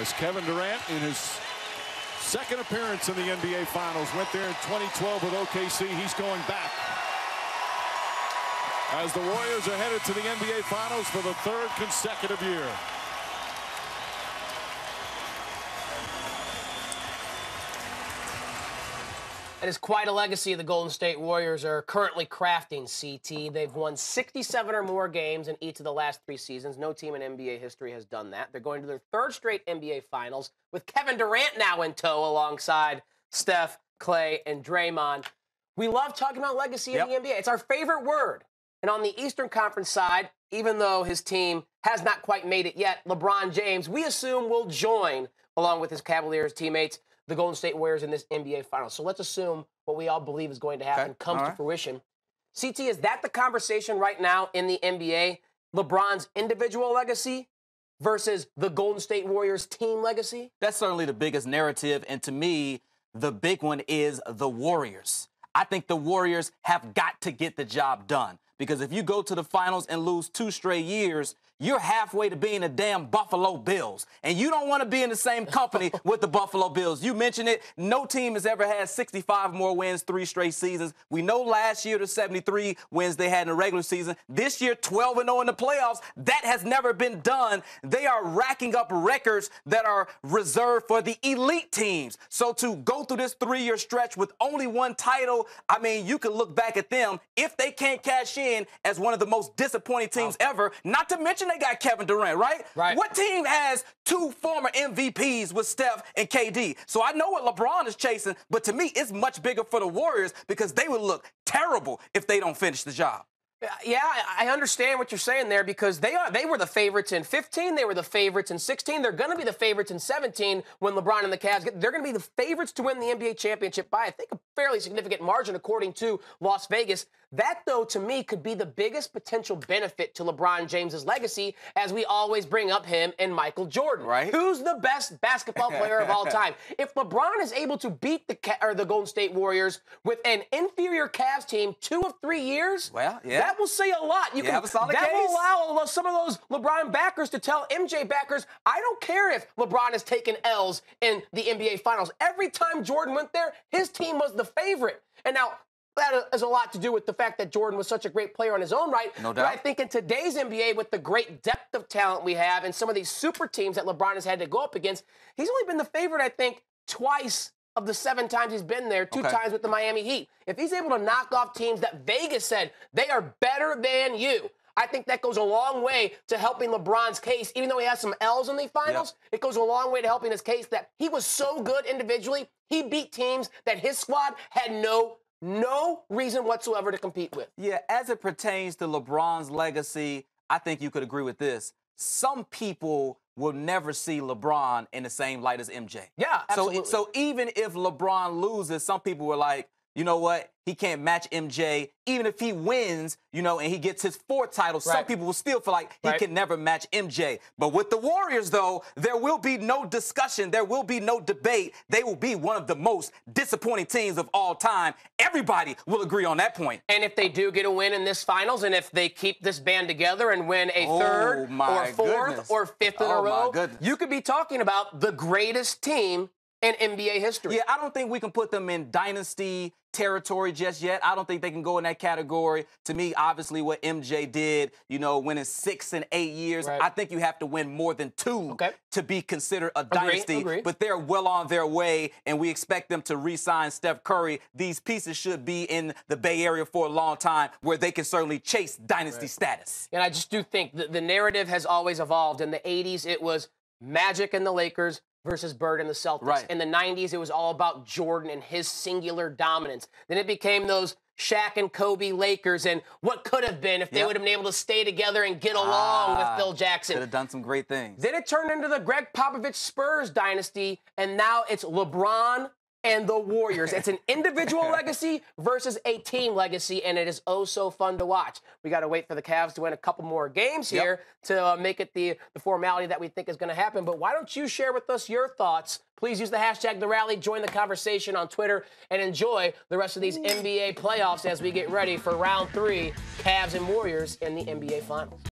as Kevin Durant, in his second appearance in the NBA Finals, went there in 2012 with OKC. He's going back as the Warriors are headed to the NBA Finals for the third consecutive year. It is quite a legacy the Golden State Warriors are currently crafting, CT. They've won 67 or more games in each of the last 3 seasons. No team in NBA history has done that. They're going to their third straight NBA Finals with Kevin Durant now in tow alongside Steph, Clay, and Draymond. We love talking about legacy in the NBA. It's our favorite word. And on the Eastern Conference side, even though his team has not quite made it yet, LeBron James, we assume, will join, along with his Cavaliers teammates, the Golden State Warriors in this NBA Finals. So let's assume what we all believe is going to happen comes to fruition. CT, is that the conversation right now in the NBA? LeBron's individual legacy versus the Golden State Warriors team legacy? That's certainly the biggest narrative. And to me, the big one is the Warriors. I think the Warriors have got to get the job done. Because if you go to the finals and lose 2 straight years, you're halfway to being the damn Buffalo Bills. And you don't want to be in the same company with the Buffalo Bills. You mentioned it. No team has ever had 65 more wins 3 straight seasons. We know last year the 73 wins they had in the regular season. This year, 12-0 in the playoffs. That has never been done. They are racking up records that are reserved for the elite teams. So to go through this 3-year stretch with only 1 title, I mean, you can look back at them. If they can't cash in as one of the most disappointing teams ever, not to mention they got Kevin Durant, right? What team has 2 former MVPs with Steph and KD? So I know what LeBron is chasing, but to me, it's much bigger for the Warriors because they would look terrible if they don't finish the job. Yeah, I understand what you're saying there because they were the favorites in 15. They were the favorites in 16. They're going to be the favorites in 17 when LeBron and the Cavs get. They're going to be the favorites to win the NBA championship by, I think, a fairly significant margin according to Las Vegas. That, though, to me, could be the biggest potential benefit to LeBron James's legacy, as we always bring up him and Michael Jordan. Who's the best basketball player of all time? If LeBron is able to beat the Golden State Warriors with an inferior Cavs team 2 of 3 years, that will say a lot. You have a solid case. That will allow some of those LeBron backers to tell MJ backers, I don't care if LeBron has taken L's in the NBA Finals. Every time Jordan went there, his team was the favorite. And now, that has a lot to do with the fact that Jordan was such a great player on his own right. No doubt. But I think in today's NBA, with the great depth of talent we have and some of these super teams that LeBron has had to go up against, he's only been the favorite, I think, twice of the 7 times he's been there, 2 times with the Miami Heat. If he's able to knock off teams that Vegas said they are better than you, I think that goes a long way to helping LeBron's case. Even though he has some L's in the finals, it goes a long way to helping his case that he was so good individually, he beat teams that his squad had no reason whatsoever to compete with. Yeah, as it pertains to LeBron's legacy, I think you could agree with this. Some people will never see LeBron in the same light as MJ. Yeah, absolutely. So even if LeBron loses, some people were like, you know what? He can't match MJ. Even if he wins, you know, and he gets his 4th title, some people will still feel like he can never match MJ. But with the Warriors, though, there will be no discussion. There will be no debate. They will be one of the most disappointing teams of all time. Everybody will agree on that point. And if they do get a win in this finals, and if they keep this band together and win a 3rd or 4th or 5th in a row, you could be talking about the greatest team in NBA history. Yeah, I don't think we can put them in dynasty territory just yet. I don't think they can go in that category. To me, obviously, what MJ did, you know, winning 6 and 8 years, I think you have to win more than 2 to be considered a dynasty. But they're well on their way, and we expect them to re-sign Steph Curry. These pieces should be in the Bay Area for a long time where they can certainly chase dynasty status. And I just do think the narrative has always evolved. In the 80s, it was Magic and the Lakers versus Bird and the Celtics. In the 90s, it was all about Jordan and his singular dominance. Then it became those Shaq and Kobe Lakers and what could have been if they would have been able to stay together and get along with Phil Jackson. Could have done some great things. Then it turned into the Greg Popovich Spurs dynasty, and now it's LeBron and the Warriors. It's an individual legacy versus a team legacy, and it is oh so fun to watch. We got to wait for the Cavs to win a couple more games here to make it the formality that we think is going to happen. But why don't you share with us your thoughts? Please use the hashtag #TheRally, join the conversation on Twitter, and enjoy the rest of these NBA playoffs as we get ready for round 3, Cavs and Warriors in the NBA Finals.